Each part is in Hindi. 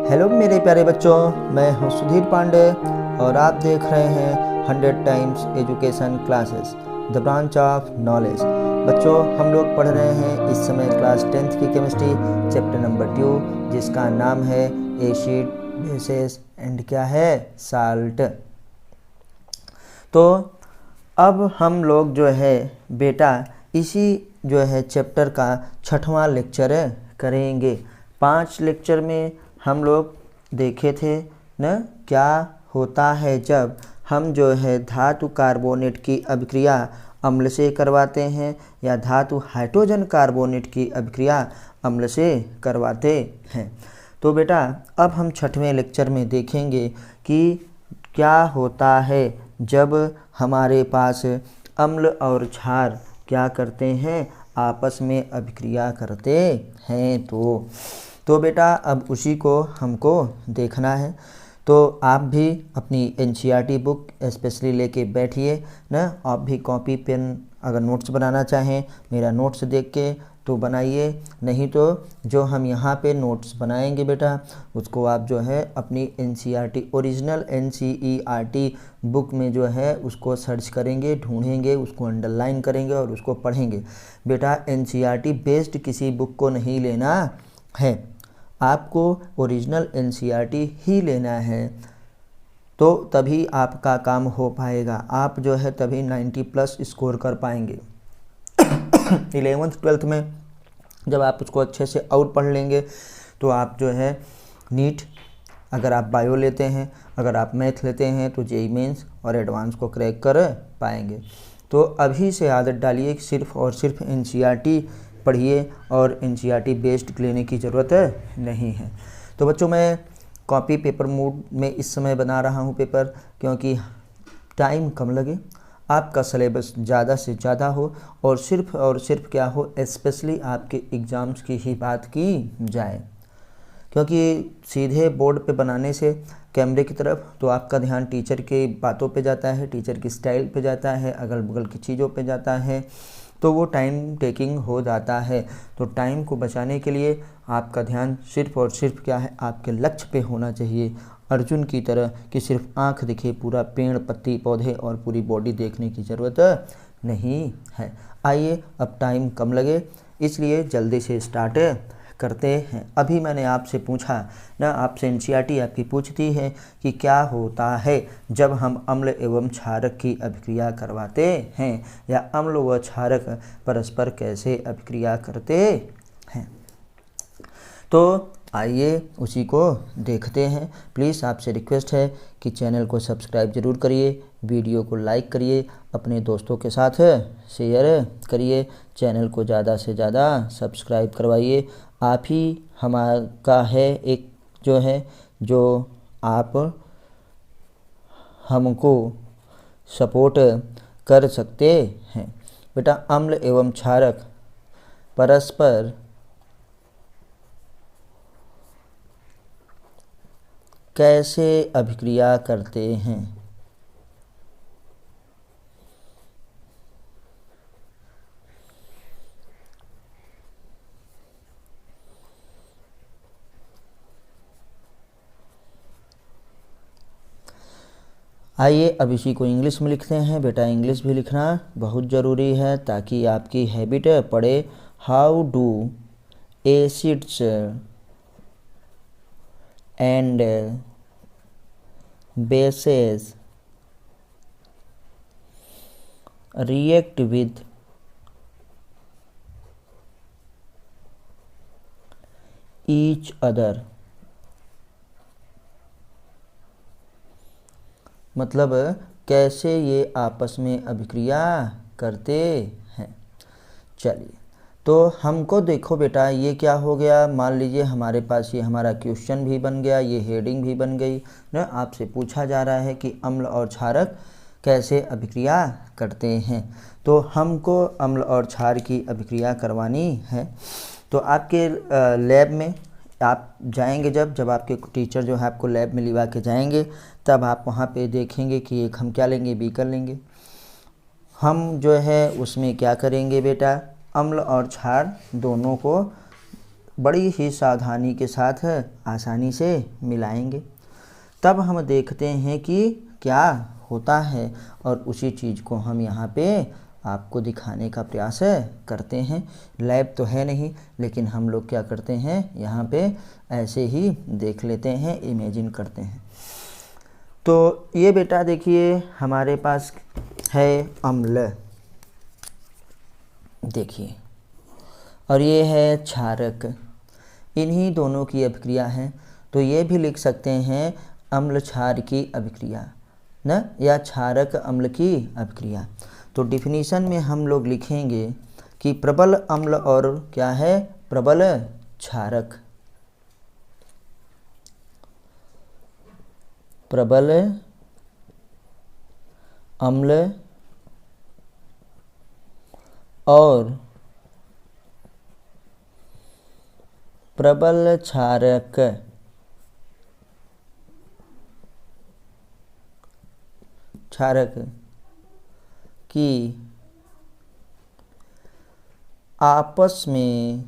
हेलो मेरे प्यारे बच्चों, मैं हूं सुधीर पांडे और आप देख रहे हैं 100 times education classes the branch of knowledge. बच्चों, हम लोग पढ़ रहे हैं इस समय क्लास 10th की केमिस्ट्री चैप्टर नंबर 2, जिसका नाम है एसिड, बेसेस एंड क्या है, साल्ट। तो अब हम लोग जो है बेटा इसी जो है चैप्टर का 6वां लेक्चर करेंगे। 5 लेक्चर में हम लोग देखे थे न क्या होता है जब हम जो है धातु कार्बोनेट की अभिक्रिया अम्ल से करवाते हैं या धातु हाइड्रोजन कार्बोनेट की अभिक्रिया अम्ल से करवाते हैं। तो बेटा अब हम 6वें लेक्चर में देखेंगे कि क्या होता है जब हमारे पास अम्ल और क्षार क्या करते हैं, आपस में अभिक्रिया करते हैं। तो बेटा अब उसी को हमको देखना है। तो आप भी अपनी एनसीईआरटी बुक स्पेशली लेके बैठिए ना। आप भी कॉपी पेन अगर नोट्स बनाना चाहें मेरा नोट्स देख के तो बनाइए, नहीं तो जो हम यहाँ पे नोट्स बनाएंगे बेटा उसको आप जो है अपनी एनसीईआरटी ओरिजिनल एनसीईआरटी बुक में जो है उसको सर्च करेंगे, ढूंढेंगे, उसको अंडरलाइन करेंगे और उसको पढ़ेंगे। बेटा एनसीईआरटी बेस्ड किसी बुक को नहीं लेना है, आपको ओरिजिनल एनसीईआरटी ही लेना है, तो तभी आपका काम हो पाएगा। आप जो है तभी 90+ स्कोर कर पाएंगे। 11th 12th में जब आप उसको अच्छे से और पढ़ लेंगे तो आप जो है नीट, अगर आप बायो लेते हैं, अगर आप मैथ लेते हैं तो जेईई मेंस और एडवांस को क्रैक कर पाएंगे। तो अभी से आदत डालिए कि सिर्फ और सिर्फ एनसीईआरटी पढ़िए और एनसीईआरटी बेस्ड लेने की ज़रूरत नहीं है। तो बच्चों मैं कॉपी पेपर मूड में इस समय बना रहा हूँ पेपर, क्योंकि टाइम कम लगे, आपका सिलेबस ज़्यादा से ज़्यादा हो और सिर्फ क्या हो, स्पेशली आपके एग्ज़ाम्स की ही बात की जाए। क्योंकि सीधे बोर्ड पे बनाने से कैमरे की तरफ तो आपका ध्यान टीचर की बातों पे जाता है, टीचर की स्टाइल पे जाता है, अगल बगल की चीज़ों पे जाता है, तो वो टाइम टेकिंग हो जाता है। तो टाइम को बचाने के लिए आपका ध्यान सिर्फ और सिर्फ क्या है, आपके लक्ष्य पे होना चाहिए, अर्जुन की तरह कि सिर्फ आँख दिखे, पूरा पेड़ पत्ती पौधे और पूरी बॉडी देखने की ज़रूरत नहीं है। आइए अब टाइम कम लगे इसलिए जल्दी से स्टार्ट करते हैं। अभी मैंने आपसे पूछा ना, आपसे एनसीईआरटी आपकी पूछती है कि क्या होता है जब हम अम्ल एवं क्षारक की अभिक्रिया करवाते हैं या अम्ल व क्षारक परस्पर कैसे अभिक्रिया करते हैं। तो आइए उसी को देखते हैं। प्लीज़ आपसे रिक्वेस्ट है कि चैनल को सब्सक्राइब ज़रूर करिए, वीडियो को लाइक करिए, अपने दोस्तों के साथ शेयर करिए, चैनल को ज़्यादा से ज़्यादा सब्सक्राइब करवाइए। आप ही हमारा है एक जो है जो आप हमको सपोर्ट कर सकते हैं। बेटा अम्ल एवं क्षारक परस्पर कैसे अभिक्रिया करते हैं। आइए अब इसी को इंग्लिश में लिखते हैं। बेटा इंग्लिश भी लिखना बहुत ज़रूरी है ताकि आपकी हैबिट पड़े। How do acids and bases react with each other। मतलब कैसे ये आपस में अभिक्रिया करते हैं। चलिए तो हमको देखो बेटा ये क्या हो गया, मान लीजिए हमारे पास ये हमारा क्वेश्चन भी बन गया, ये हेडिंग भी बन गई ना। आपसे पूछा जा रहा है कि अम्ल और क्षारक कैसे अभिक्रिया करते हैं। तो हमको अम्ल और क्षार की अभिक्रिया करवानी है। तो आपके लैब में आप जाएंगे, जब आपके टीचर जो है आपको लैब में लिवा के जाएंगे, तब आप वहाँ पे देखेंगे कि एक हम क्या लेंगे, बीकर लेंगे। हम जो है उसमें क्या करेंगे बेटा, अम्ल और क्षार दोनों को बड़ी ही सावधानी के साथ आसानी से मिलाएंगे। तब हम देखते हैं कि क्या होता है और उसी चीज़ को हम यहाँ पे आपको दिखाने का प्रयास करते हैं। लैब तो है नहीं, लेकिन हम लोग क्या करते हैं यहाँ पे ऐसे ही देख लेते हैं, इमेजिन करते हैं। तो ये बेटा देखिए हमारे पास है अम्ल, देखिए, और ये है क्षारक। इन्हीं दोनों की अभिक्रिया है, तो ये भी लिख सकते हैं अम्ल क्षार की अभिक्रिया न, या क्षारक अम्ल की अभिक्रिया। तो डिफिनीशन में हम लोग लिखेंगे कि प्रबल अम्ल और क्या है, प्रबल क्षारक। प्रबल अम्ल और प्रबल क्षारक की आपस में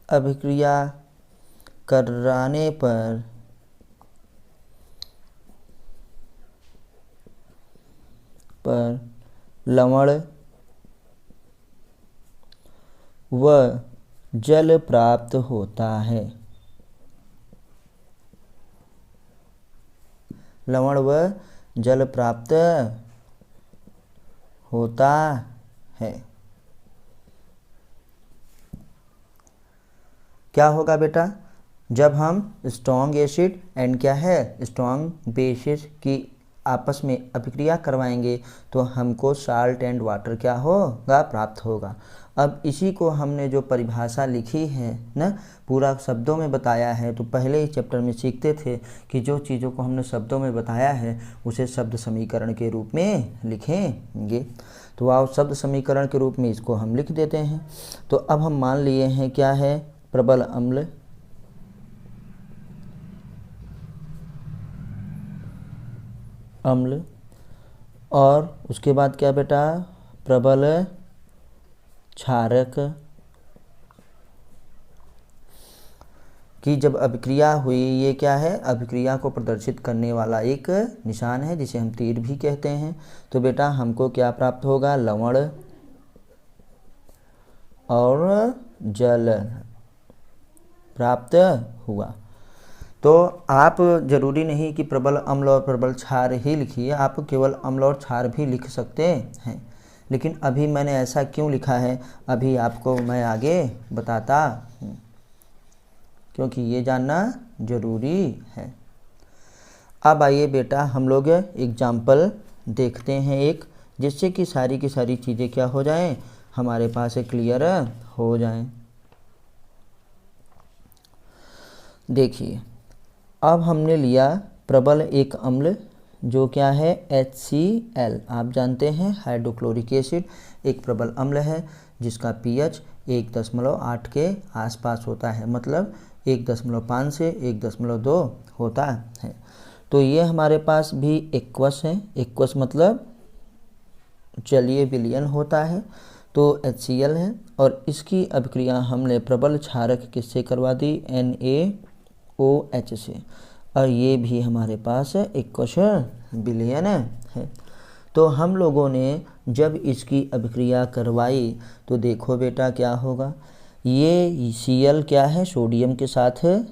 अभिक्रिया कराने पर लवण व जल प्राप्त होता है। लवण व जल प्राप्त होता है। क्या होगा बेटा, जब हम स्ट्रॉन्ग एसिड एंड क्या है स्ट्रॉन्ग बेसिस की आपस में अभिक्रिया करवाएंगे तो हमको साल्ट एंड वाटर क्या होगा, प्राप्त होगा। अब इसी को हमने जो परिभाषा लिखी है ना, पूरा शब्दों में बताया है। तो पहले ही चैप्टर में सीखते थे कि जो चीज़ों को हमने शब्दों में बताया है उसे शब्द समीकरण के रूप में लिखेंगे। तो आओ शब्द समीकरण के रूप में इसको हम लिख देते हैं। तो अब हम मान लिए हैं क्या है, प्रबल अम्ल और उसके बाद क्या बेटा, प्रबल क्षारक की जब अभिक्रिया हुई, ये क्या है, अभिक्रिया को प्रदर्शित करने वाला एक निशान है जिसे हम तीर भी कहते हैं। तो बेटा हमको क्या प्राप्त होगा, लवण और जल प्राप्त हुआ। तो आप जरूरी नहीं कि प्रबल अम्ल और प्रबल क्षार ही लिखिए, आप केवल अम्ल और क्षार भी लिख सकते हैं। लेकिन अभी मैंने ऐसा क्यों लिखा है, अभी आपको मैं आगे बताता हूँ, क्योंकि ये जानना जरूरी है। अब आइए बेटा हम लोग एग्जाम्पल देखते हैं एक, जिससे कि सारी की सारी चीज़ें क्या हो जाएं, हमारे पास क्लियर हो जाएं। देखिए अब हमने लिया प्रबल एक अम्ल जो क्या है HCl, आप जानते हैं हाइड्रोक्लोरिक एसिड एक प्रबल अम्ल है जिसका pH 1.8 के आसपास होता है, मतलब 1.5 से 1.2 होता है। तो ये हमारे पास भी एक्वस है, एक्वस मतलब जलीय विलयन होता है, तो HCl है। और इसकी अभिक्रिया हमने प्रबल क्षारक किससे करवा दी, NaOH से, और ये भी हमारे पास एक्वस विलयन है। तो हम लोगों ने जब इसकी अभिक्रिया करवाई तो देखो बेटा क्या होगा, ये Cl क्या है, सोडियम के साथ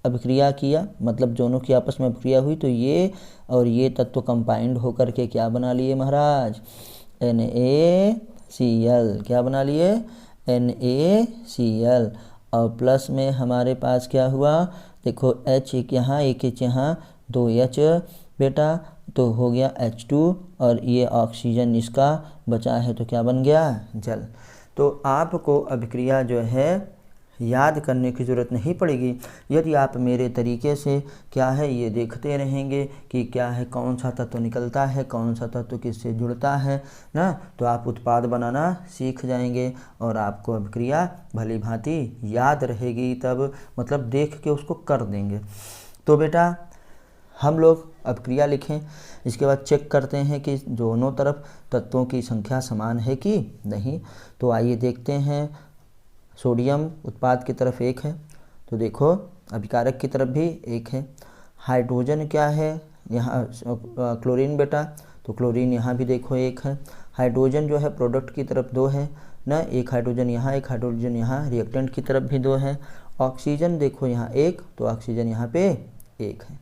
अभिक्रिया किया, मतलब दोनों की आपस में अभिक्रिया हुई, तो ये और ये तत्व कंबाइंड होकर के क्या बना लिए महाराज, NaCl, क्या बना लिए, NaCl। और प्लस में हमारे पास क्या हुआ, देखो H एक यहाँ एक H यहाँ, 2H बेटा, तो हो गया H2 और ये ऑक्सीजन इसका बचा है तो क्या बन गया, जल। तो आपको अभिक्रिया जो है याद करने की ज़रूरत नहीं पड़ेगी, यदि आप मेरे तरीके से क्या है ये देखते रहेंगे कि क्या है, कौन सा तत्व निकलता है, कौन सा तत्व किससे जुड़ता है ना, तो आप उत्पाद बनाना सीख जाएंगे और आपको अभिक्रिया भली भांति याद रहेगी, तब मतलब देख के उसको कर देंगे। तो बेटा हम लोग अभिक्रिया लिखें, इसके बाद चेक करते हैं कि दोनों तरफ तत्वों की संख्या समान है कि नहीं। तो आइए देखते हैं। सोडियम उत्पाद की तरफ 1 है, तो देखो अभिकारक की तरफ भी 1 है। हाइड्रोजन क्या है यहाँ, क्लोरीन बेटा, तो क्लोरीन यहाँ भी देखो 1 है। हाइड्रोजन जो है प्रोडक्ट की तरफ 2 है ना, एक हाइड्रोजन यहाँ, एक हाइड्रोजन यहाँ, रिएक्टेंट की तरफ भी 2 है। ऑक्सीजन देखो यहाँ 1, तो ऑक्सीजन यहाँ पे 1 है।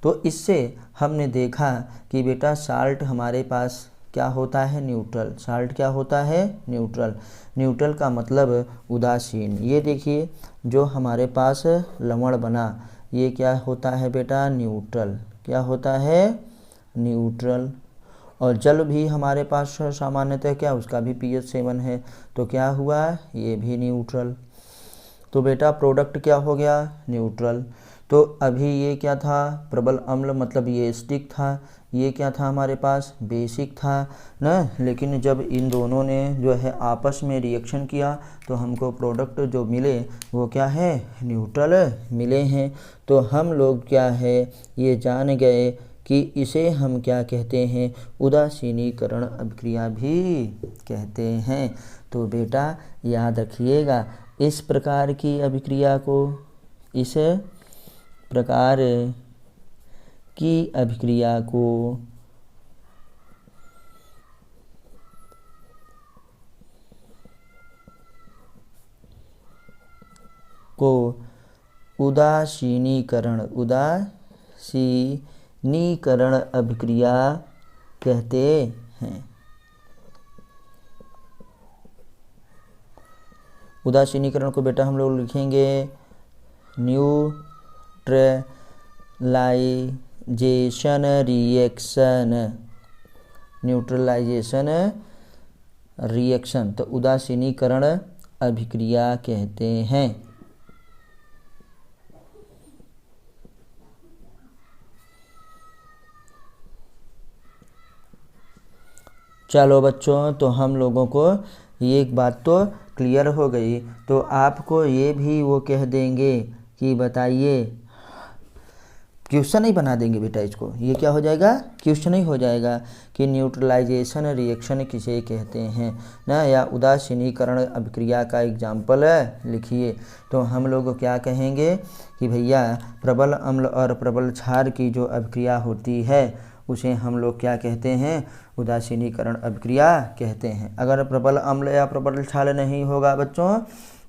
तो इससे हमने देखा कि बेटा साल्ट हमारे पास क्या होता है, न्यूट्रल। साल्ट क्या होता है, न्यूट्रल। न्यूट्रल का मतलब उदासीन। ये देखिए जो हमारे पास लवण बना, ये क्या होता है बेटा, न्यूट्रल। क्या होता है, न्यूट्रल। और जल भी हमारे पास सामान्यतः क्या, उसका भी pH 7 है, तो क्या हुआ, ये भी न्यूट्रल। तो बेटा प्रोडक्ट क्या हो गया, न्यूट्रल। तो अभी ये क्या था, प्रबल अम्ल, मतलब ये एसिडिक था, ये क्या था हमारे पास, बेसिक था ना। लेकिन जब इन दोनों ने जो है आपस में रिएक्शन किया तो हमको प्रोडक्ट जो मिले वो क्या है, न्यूट्रल मिले हैं। तो हम लोग क्या है ये जान गए कि इसे हम क्या कहते हैं, उदासीनीकरण अभिक्रिया भी कहते हैं। तो बेटा याद रखिएगा, इस प्रकार की अभिक्रिया को, इस प्रकार की अभिक्रिया को उदासीनीकरण अभिक्रिया कहते हैं। उदासीनीकरण को बेटा हम लोग लिखेंगे न्यूट्रलाइजेशन रिएक्शन, तो उदासीनीकरण अभिक्रिया कहते हैं। चलो बच्चों, तो हम लोगों को ये एक बात तो क्लियर हो गई। तो आपको ये भी वो कह देंगे कि बताइए, क्वेश्चन ही बना देंगे बेटा इसको। ये क्या हो जाएगा, क्वेश्चन ही हो जाएगा कि न्यूट्रलाइजेशन रिएक्शन किसे कहते हैं ना, या उदासीनीकरण अभिक्रिया का एग्जाम्पल लिखिए। तो हम लोग क्या कहेंगे कि भैया प्रबल अम्ल और प्रबल क्षार की जो अभिक्रिया होती है उसे हम लोग क्या कहते हैं, उदासीनीकरण अभिक्रिया कहते हैं। अगर प्रबल अम्ल या प्रबल क्षार नहीं होगा बच्चों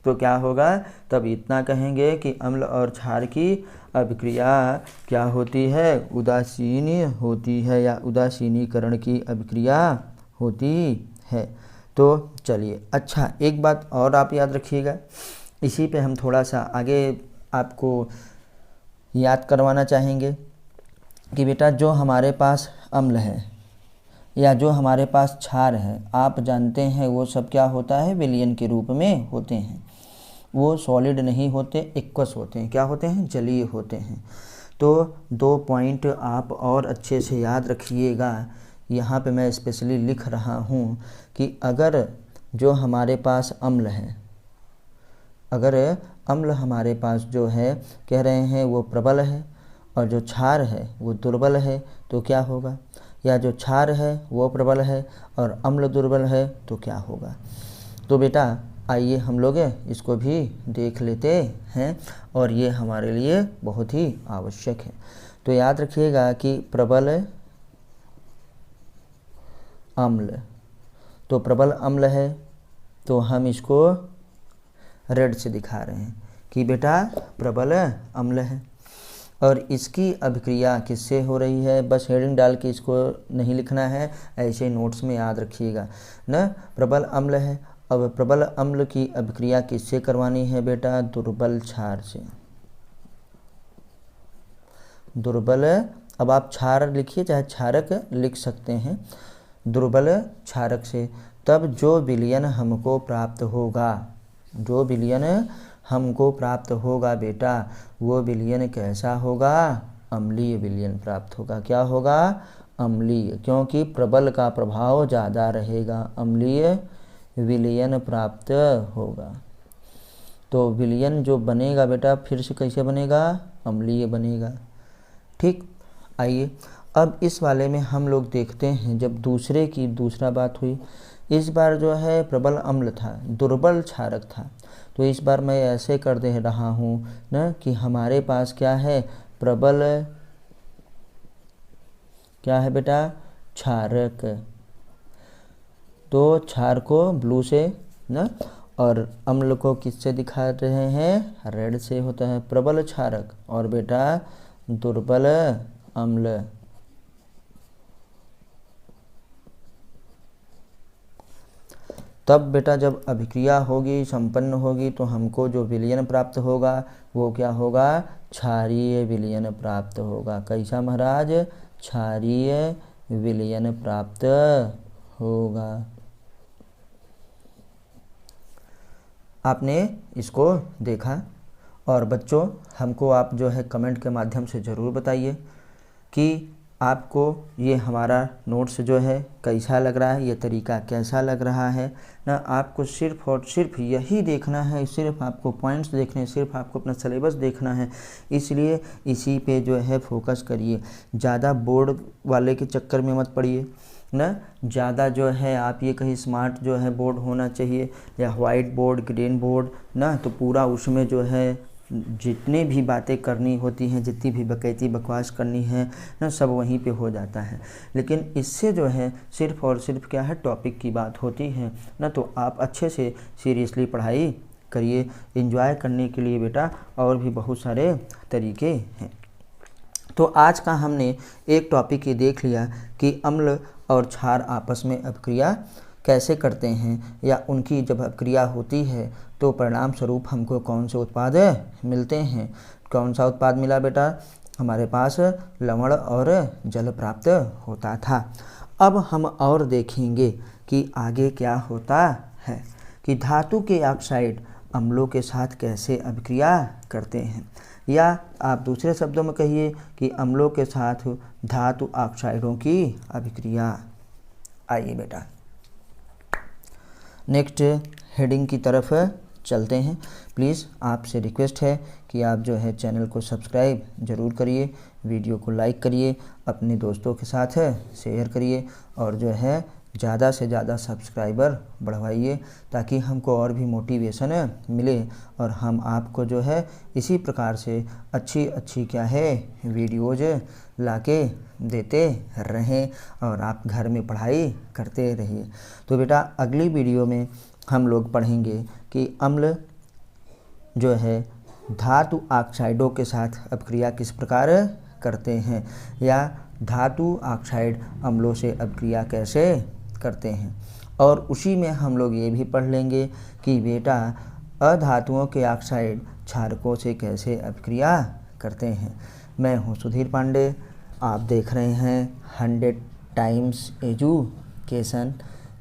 तो क्या होगा, तब इतना कहेंगे कि अम्ल और क्षार की अभिक्रिया क्या होती है, उदासीन होती है, या उदासीनीकरण की अभिक्रिया होती है। तो चलिए, अच्छा एक बात और आप याद रखिएगा, इसी पे हम थोड़ा सा आगे आपको याद करवाना चाहेंगे कि बेटा जो हमारे पास अम्ल है या जो हमारे पास क्षार है, आप जानते हैं वो सब क्या होता है, विलयन के रूप में होते हैं। वो सॉलिड नहीं होते, एक्वस होते हैं। क्या होते हैं, जलीय होते हैं। तो 2 पॉइंट आप और अच्छे से याद रखिएगा। यहाँ पे मैं स्पेशली लिख रहा हूँ कि अगर जो हमारे पास अम्ल है, अगर अम्ल हमारे पास जो है कह रहे हैं वो प्रबल है और जो क्षार है वो दुर्बल है, तो क्या होगा, या जो क्षार है वो प्रबल है और अम्ल दुर्बल है तो क्या होगा। तो बेटा आइए हम लोग इसको भी देख लेते हैं, और ये हमारे लिए बहुत ही आवश्यक है। तो याद रखिएगा कि प्रबल अम्ल, तो प्रबल अम्ल है तो हम इसको रेड से दिखा रहे हैं कि बेटा प्रबल अम्ल है। और इसकी अभिक्रिया किससे हो रही है, बस हेडिंग डाल के इसको नहीं लिखना है, ऐसे नोट्स में याद रखिएगा ना। प्रबल अम्ल है, अब प्रबल अम्ल की अभिक्रिया किससे करवानी है बेटा, दुर्बल क्षार से। दुर्बल, अब आप क्षार लिखिए चाहे क्षारक लिख सकते हैं, दुर्बल क्षारक से। तब जो विलयन हमको प्राप्त होगा, जो विलयन हमको प्राप्त होगा बेटा, वो विलयन कैसा होगा, अम्लीय विलयन प्राप्त होगा। क्या होगा, अम्लीय, क्योंकि प्रबल का प्रभाव ज़्यादा रहेगा, अम्लीय विलयन प्राप्त होगा। तो विलयन जो बनेगा बेटा फिर से कैसे बनेगा, अम्लीय बनेगा। ठीक, आइए अब इस वाले में हम लोग देखते हैं जब दूसरा बात हुई। इस बार जो है प्रबल अम्ल था, दुर्बल क्षारक था। तो इस बार मैं ऐसे कर दे रहा हूँ ना कि हमारे पास क्या है, प्रबल क्या है बेटा, क्षारक। तो क्षार को ब्लू से ना, और अम्ल को किससे दिखा रहे हैं, रेड से होता है प्रबल क्षारक और बेटा दुर्बल अम्ल। तब बेटा जब अभिक्रिया होगी, संपन्न होगी, तो हमको जो विलयन प्राप्त होगा वो क्या होगा, क्षारीय विलयन प्राप्त होगा। कैसा महाराज, क्षारीय विलयन प्राप्त होगा। आपने इसको देखा। और बच्चों हमको आप जो है कमेंट के माध्यम से ज़रूर बताइए कि आपको ये हमारा नोट्स जो है कैसा लग रहा है, ये तरीका कैसा लग रहा है ना। आपको सिर्फ़ और सिर्फ यही देखना है, सिर्फ आपको पॉइंट्स देखने, सिर्फ आपको अपना सिलेबस देखना है, इसलिए इसी पे जो है फोकस करिए। ज़्यादा बोर्ड वाले के चक्कर में मत पड़िए ना। ज़्यादा जो है आप ये कहीं स्मार्ट जो है बोर्ड होना चाहिए या वाइट बोर्ड, ग्रीन बोर्ड ना, तो पूरा उसमें जो है जितनी भी बातें करनी होती हैं, जितनी भी बकैती बकवास करनी है ना, सब वहीं पे हो जाता है। लेकिन इससे जो है सिर्फ़ और सिर्फ क्या है, टॉपिक की बात होती है ना। तो आप अच्छे से सीरियसली पढ़ाई करिए। एंजॉय करने के लिए बेटा और भी बहुत सारे तरीके हैं। तो आज का हमने एक टॉपिक ये देख लिया कि अम्ल और क्षार आपस में अपक्रिया कैसे करते हैं, या उनकी जब अपक्रिया होती है तो परिणाम स्वरूप हमको कौन से उत्पाद मिलते हैं। कौन सा उत्पाद मिला बेटा, हमारे पास लवण और जल प्राप्त होता था। अब हम और देखेंगे कि आगे क्या होता है कि धातु के ऑक्साइड अम्लों के साथ कैसे अभिक्रिया करते हैं, या आप दूसरे शब्दों में कहिए कि अम्लों के साथ धातु ऑक्साइडों की अभिक्रिया। आइए बेटा नेक्स्ट हेडिंग की तरफ चलते हैं। प्लीज़ आपसे रिक्वेस्ट है कि आप जो है चैनल को सब्सक्राइब ज़रूर करिए, वीडियो को लाइक करिए, अपने दोस्तों के साथ शेयर करिए और जो है ज़्यादा से ज़्यादा सब्सक्राइबर बढ़वाइए ताकि हमको और भी मोटिवेशन मिले और हम आपको जो है इसी प्रकार से अच्छी अच्छी क्या है वीडियोज़ लाके देते रहें और आप घर में पढ़ाई करते रहिए। तो बेटा अगली वीडियो में हम लोग पढ़ेंगे कि अम्ल जो है धातु ऑक्साइडों के साथ अपक्रिया किस प्रकार करते हैं, या धातु ऑक्साइड अम्लों से अपक्रिया कैसे करते हैं। और उसी में हम लोग ये भी पढ़ लेंगे कि बेटा अधातुओं के ऑक्साइड क्षारकों से कैसे अपक्रिया करते हैं। मैं हूँ सुधीर पांडे, आप देख रहे हैं 100 टाइम्स एजुकेशन।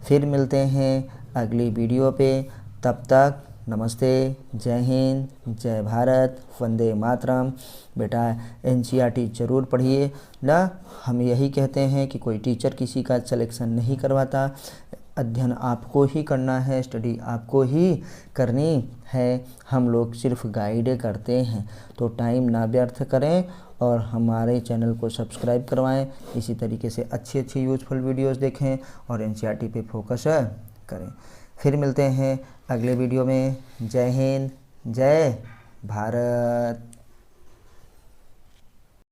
फिर मिलते हैं अगली वीडियो पे, तब तक नमस्ते, जय हिंद, जय भारत, वंदे मातरम। बेटा एनसीईआरटी ज़रूर पढ़िए ना। हम यही कहते हैं कि कोई टीचर किसी का सिलेक्शन नहीं करवाता, अध्ययन आपको ही करना है, स्टडी आपको ही करनी है, हम लोग सिर्फ गाइड करते हैं। तो टाइम ना व्यर्थ करें और हमारे चैनल को सब्सक्राइब करवाएं। इसी तरीके से अच्छी अच्छी यूज़फुल वीडियोस देखें और एनसीईआरटी पे फोकस करें। फिर मिलते हैं अगले वीडियो में। जय हिंद, जय भारत।